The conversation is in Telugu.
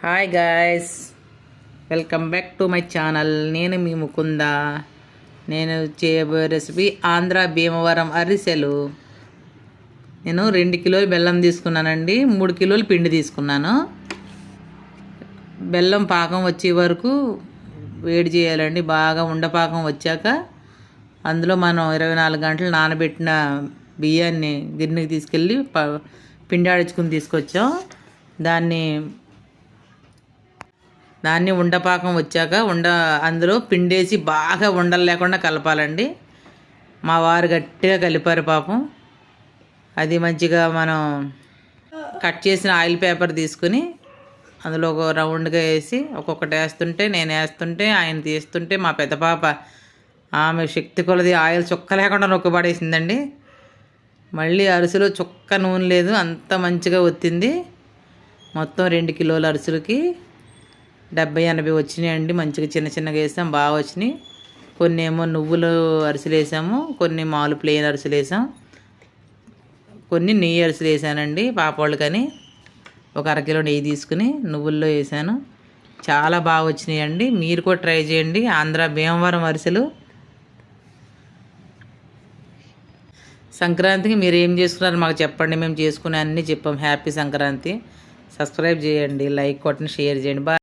Hi guys, welcome back to my channel. నేను మీ ముకుంద. నేను చేయబోయే రెసిపీ ఆంధ్ర భీమవరం అరిసెలు. నేను 2 కిలోలు బెల్లం తీసుకున్నానండి, 3 కిలోలు పిండి తీసుకున్నాను. బెల్లం పాకం వచ్చే వరకు వేడి చేయాలండి. బాగా ఉండపాకం వచ్చాక అందులో మనం 24 గంటలు నానబెట్టిన బియ్యాన్ని గిన్నెకి తీసుకెళ్ళి పిండి ఆడించుకుని తీసుకొచ్చాం. దాన్ని ఉండపాకం వచ్చాక అందులో పిండేసి బాగా ఉండలు లేకుండా కలపాలండి. మా వారు గట్టిగా కలిపారు పాపం. అది మంచిగా మనం కట్ చేసిన ఆయిల్ పేపర్ తీసుకుని అందులో ఒక రౌండ్గా వేసి ఒక్కొక్కటి వేస్తుంటే, నేను వేస్తుంటే, ఆయన తీస్తుంటే, మా పెద్ద పాప ఆమె శక్తి కొలది ఆయిల్ చుక్క లేకుండా నొక్కబడేసిందండి. మళ్ళీ అరిసెలో చుక్క నూనె లేదు, అంత మంచిగా వచ్చింది. మొత్తం 2 కిలోల అరిసెలకి 70-80 వచ్చినాయండి. మంచిగా చిన్న చిన్నగా వేసాం, బాగా వచ్చినాయి. కొన్ని ఏమో నువ్వులు అరిసెలు వేసాము, కొన్ని మామూలు ప్లెయిన్ అరిసెలు వేసాం, కొన్ని నెయ్యి అరిసెలు వేసానండి పాపవాళ్ళకని. ఒక అరకిలో నెయ్యి తీసుకుని నువ్వుల్లో వేసాను. చాలా బాగా వచ్చినాయండి. మీరు కూడా ట్రై చేయండి. ఆంధ్ర భీమవరం అరిసెలు. సంక్రాంతికి మీరు ఏం చేసుకున్నారు మాకు చెప్పండి, మేము చేసుకునే అన్నీ చెప్పాం. హ్యాపీ సంక్రాంతి. సబ్స్క్రైబ్ చేయండి, లైక్ కొట్టండి, షేర్ చేయండి. బాయ్.